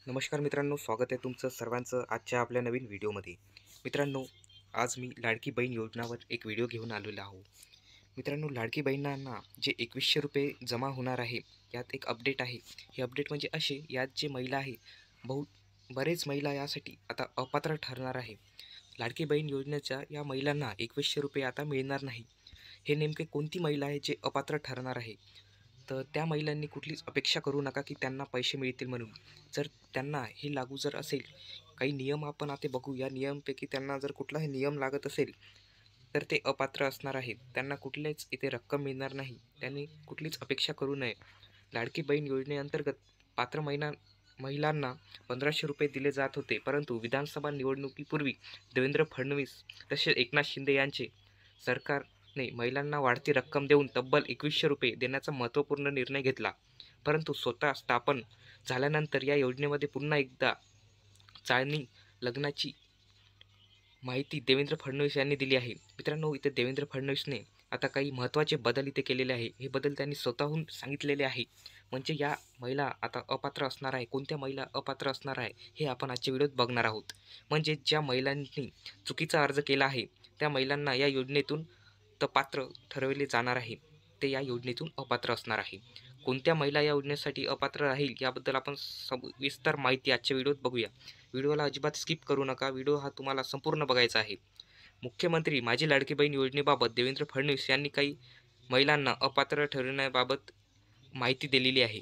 नमस्कार मित्रांनो, स्वागत आहे तुमचं सर्वांचं आजच्या आपल्या नवीन व्हिडिओमध्ये. मित्रांनो, आज मी लाडकी बहीण योजनावर एक व्हिडिओ घेऊन आलेलो आहो. मित्रांनो, लाडकी बहिणांना जे 2100 रुपये जमा होणार आहे, यात एक अपडेट आहे. हे अपडेट म्हणजे असे, यात जे महिला आहे, बरेच महिला यासाठी आता अपात्र ठरणार आहे. लाडकी बहीण योजनेच्या या महिलांना 2100 रुपये आता मिळणार नाही. हे नेमके कोणती महिला आहे जे अपात्र ठरणार आहे? तर त्या महिलांनी कुठलीच अपेक्षा करू नका की त्यांना पैसे मिळतील म्हणून. जर त्यांना हे लागू जर असेल, काही नियम आपण आता बघू. या नियमपैकी त्यांना जर कुठलाही नियम लागत असेल, तर ते अपात्र असणार आहेत. त्यांना कुठलेच इथे रक्कम मिळणार नाही. त्यांनी कुठलीच अपेक्षा करू नये. लाडकी बहीण योजनेअंतर्गत पात्र महिलांना 1500 रुपये दिले जात होते, परंतु विधानसभा निवडणुकीपूर्वी देवेंद्र फडणवीस तसेच एकनाथ शिंदे यांचे सरकारने महिलांना वाढती रक्कम देऊन तब्बल 2100 रुपये देण्याचा महत्त्वपूर्ण निर्णय घेतला. परंतु स्वतः स्थापन झाल्यानंतर या योजनेमध्ये पुन्हा एकदा चाळणी लग्नाची माहिती देवेंद्र फडणवीस यांनी दिली आहे. मित्रांनो, इथे देवेंद्र फडणवीसने आता काही महत्त्वाचे बदल इथे केलेले आहे. हे बदल त्यांनी स्वतःहून सांगितलेले आहे. म्हणजे या महिला आता अपात्र असणार आहे. कोणत्या महिला अपात्र असणार आहे हे आपण आजच्या व्हिडिओत बघणार आहोत. म्हणजे ज्या महिलांनी चुकीचा अर्ज केला आहे, त्या महिलांना या योजनेतून पात्र ठरवले जाणार आहे. ते या योजनेतून अपात्र असणार आहे. कोणत्या महिला या योजनेसाठी अपात्र राहील याबद्दल आपण सविस्तर माहिती आजच्या व्हिडिओत बघूया. व्हिडिओला अजिबात स्किप करू नका. व्हिडिओ हा तुम्हाला संपूर्ण बघायचा आहे. मुख्यमंत्री माझी लाडकी बहीण योजनेबाबत देवेंद्र फडणवीस यांनी काही महिलांना अपात्र ठरवण्याबाबत माहिती दिलेली आहे.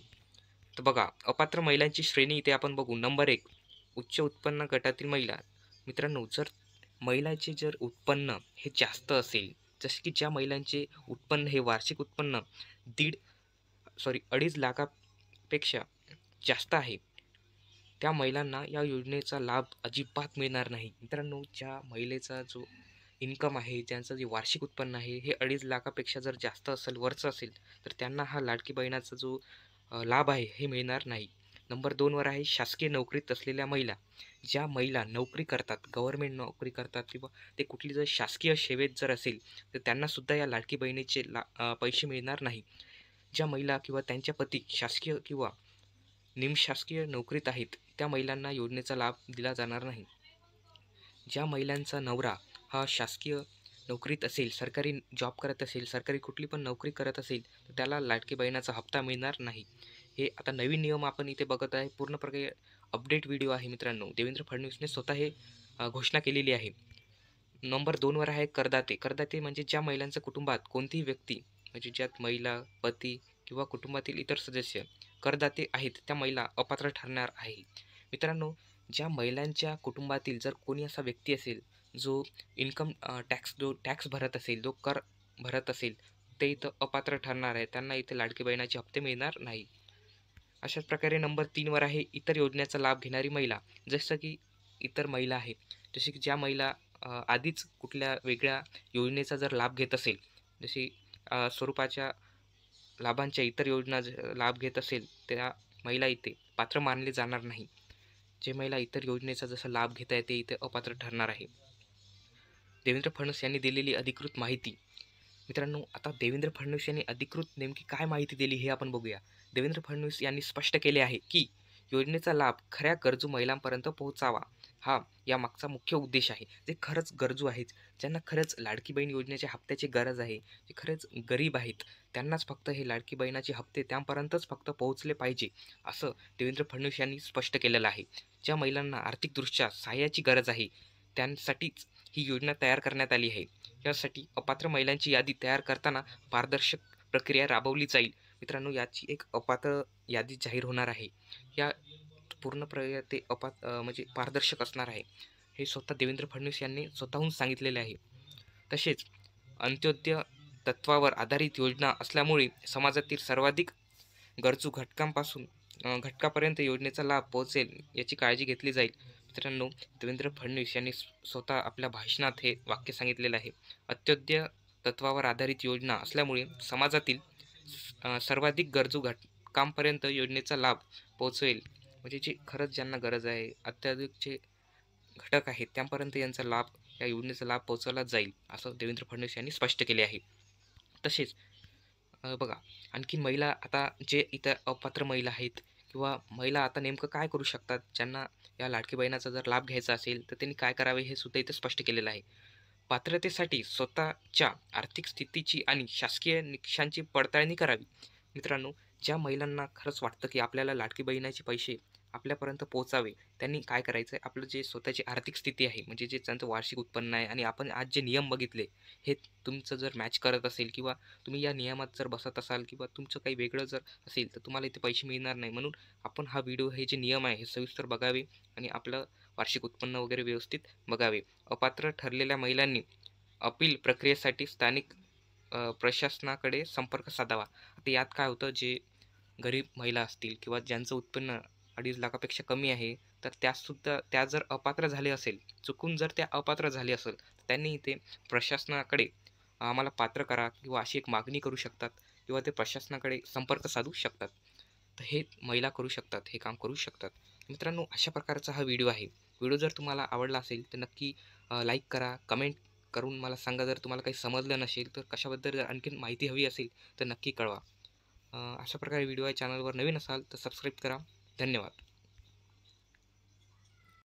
तर बघा, अपात्र महिलांची श्रेणी इथे आपण बघू. नंबर 1, उच्च उत्पन्न गटातील महिला. मित्रांनो, जर उत्पन्न हे जास्त असेल, जसे की ज्या महिलांचे उत्पन्न हे वार्षिक उत्पन्न 2.5 लाखापेक्षा जास्त आहे, त्या महिलांना या योजनेचा लाभ अजिबात मिळणार नाही. मित्रांनो, ज्या महिलेचा जो इन्कम आहे, ज्यांचं जे वार्षिक उत्पन्न आहे, हे 2.5 लाखापेक्षा जर जास्त असेल, वरचं असेल, तर त्यांना हा लाडकी बहिणाचा जो लाभ आहे हे मिळणार नाही. नंबर 2वर आहे शासकीय नोकरीत असलेल्या महिला. ज्या महिला नोकरी करतात, गव्हर्नमेंट नोकरी करतात किंवा ते कुठली जर शासकीय सेवेत जर असेल, तर त्यांनासुद्धा या लाडकी बहिणीचे पैसे मिळणार नाही. ज्या महिला किंवा त्यांच्या पती शासकीय किंवा निमशासकीय नोकरीत आहेत, त्या महिलांना योजनेचा लाभ दिला जाणार नाही. ज्या महिलांचा नवरा हा शासकीय नोकरीत असेल, सरकारी जॉब करत असेल, सरकारी कुठली पण नोकरी करत असेल, तर त्याला लाडकी बहिणाचा हप्ता मिळणार नाही. हे आता नवीन नियम आपण इथे बघत आहे. पूर्ण प्रकारे अपडेट व्हिडिओ आहे मित्रांनो. देवेंद्र फडणवीसने स्वतः हे घोषणा केलेली आहे. नंबर 2वर आहे करदाते. करदाते म्हणजे ज्या महिलांच्या कुटुंबात कोणतीही व्यक्ती, म्हणजे ज्यात महिला, पती किंवा कुटुंबातील इतर सदस्य करदाते आहेत, त्या महिला अपात्र ठरणार आहे. मित्रांनो, ज्या महिलांच्या कुटुंबातील जर कोणी असा व्यक्ती असेल, जो इन्कम टॅक्स भरत असेल, जो कर भरत असेल, ते इथं अपात्र ठरणार आहे. त्यांना इथे लाडकी बहिणाचे हप्ते मिळणार नाही. अशाच प्रकारे नंबर 3वर आहे इतर योजनेचा लाभ घेणारी महिला. जसं की इतर महिला आहेत, जसे की ज्या महिला आधीच कुठल्या वेगळ्या योजनेचा जर लाभ घेत असेल, जशी स्वरूपाच्या लाभांच्या इतर योजना लाभ घेत असेल, त्या महिला इथे पात्र मानले जाणार नाही. जे महिला इतर योजनेचा जसा लाभ घेत आहे, ते इथे अपात्र ठरणार आहे. देवेंद्र फडणवीस यांनी दिलेली अधिकृत माहिती. मित्रांनो, आता देवेंद्र फडणवीस यांनी अधिकृत नेमकी काय माहिती दिली हे आपण बघूया. देवेंद्र फडणवीस यांनी स्पष्ट केले आहे की योजनेचा लाभ खऱ्या गरजू महिलांपर्यंत पोहोचावा, हा यामागचा मुख्य उद्देश आहे. जे खरंच गरजू आहेत, ज्यांना खरंच लाडकी बहीण योजनेच्या हप्त्याची गरज आहे, जे खरंच गरीब आहेत, त्यांनाच फक्त हे लाडकी बहिणाचे हप्ते त्यापर्यंतच फक्त पोहोचले पाहिजे, असं देवेंद्र फडणवीस यांनी स्पष्ट केलेलं आहे. ज्या महिलांना आर्थिकदृष्ट्या सहाय्याची गरज आहे, त्यांसाठीच ही योजना तयार करण्यात आली आहे. यासाठी अपात्र महिलांची यादी तयार करताना पारदर्शक प्रक्रिया राबवली जाईल. मित्रांनो, याची एक अपात्र यादी जाहीर होणार आहे. या पूर्ण प्रक्रिया ते म्हणजे पारदर्शक असणार आहे. हे स्वतः देवेंद्र फडणवीस यांनी स्वतःहून सांगितलेले आहे. तसेच अंत्योदय तत्वावर आधारित योजना असल्यामुळे समाजातील सर्वाधिक गरजू घटकापर्यंत योजनेचा लाभ पोहोचेल याची काळजी घेतली जाईल. मित्रांनो, देवेंद्र फडणवीस यांनी स्वतः आपल्या भाषणात हे वाक्य सांगितलेलं आहे. अंत्योदय तत्वावर आधारित योजना असल्यामुळे समाजातील सर्वाधिक गरजू घटकांपर्यंत योजनेचा लाभ पोहोचवेल. म्हणजे जे खरंच ज्यांना गरज आहे, अत्याधिक जे घटक आहेत, त्यापर्यंत या योजनेचा लाभ पोहोचवला जाईल, असं देवेंद्र फडणवीस यांनी स्पष्ट केले आहे. तसेच बघा, आणखी महिला आता जे इतर अपात्र महिला आहेत किंवा महिला आता नेमकं काय करू शकतात, ज्यांना या लाडकी बहिणाचा जर लाभ घ्यायचा असेल, तर त्यांनी काय करावे हे सुद्धा इथे स्पष्ट केलेलं आहे. पात्रतेसाठी स्वतःच्या आर्थिक स्थितीची आणि शासकीय निकषांची पडताळणी करावी. मित्रांनो, ज्या महिलांना खरंच वाटतं, की आपल्याला लाडकी बहिणाचे पैसे आपल्यापर्यंत पोहोचावे, त्यांनी काय करायचं आहे, आपलं जे स्वतःची आर्थिक स्थिती आहे, म्हणजे जे त्यांचं वार्षिक उत्पन्न आहे आणि आपण आज जे नियम बघितले, हे तुमचं जर मॅच करत असेल किंवा तुम्ही या नियमात जर बसत असाल किंवा तुमचं काही वेगळं जर असेल, तर तुम्हाला इथे पैसे मिळणार नाही. म्हणून आपण हा व्हिडिओ, हे जे नियम आहे, हे सविस्तर बघावे आणि आपलं वार्षिक उत्पन्न वगैरे व्यवस्थित बघावे. अपात्र ठरलेल्या महिलांनी अपील प्रक्रियेसाठी स्थानिक प्रशासनाकडे संपर्क साधावा. आता यात काय होतं, जे गरीब महिला असतील किंवा ज्यांचं उत्पन्न 2.5 लाखापेक्षा कमी आहे, तर त्यासुद्धा त्या जर अपात्र झाले असेल, चुकून जर त्या अपात्र झाले असेल, तर त्यांनी इथे प्रशासनाकडे आम्हाला पात्र करा किंवा अशी एक मागणी करू शकतात किंवा ते प्रशासनाकडे संपर्क साधू शकतात. तर हे महिला करू शकतात, हे काम करू शकतात. मित्रांनो, अशा प्रकारचा हा व्हिडिओ आहे. व्हिडिओ जर तुम्हाला आवडला असेल, तर नक्की लाईक करा, कमेंट करून मला सांगा. जर तुम्हाला काही समजलं नसेल, तर कशाबद्दल जर आणखीन माहिती हवी असेल, तर नक्की कळवा. अशा प्रकारे व्हिडिओ आहे. चॅनलवर नवीन असाल तर सबस्क्राईब करा. धन्यवाद.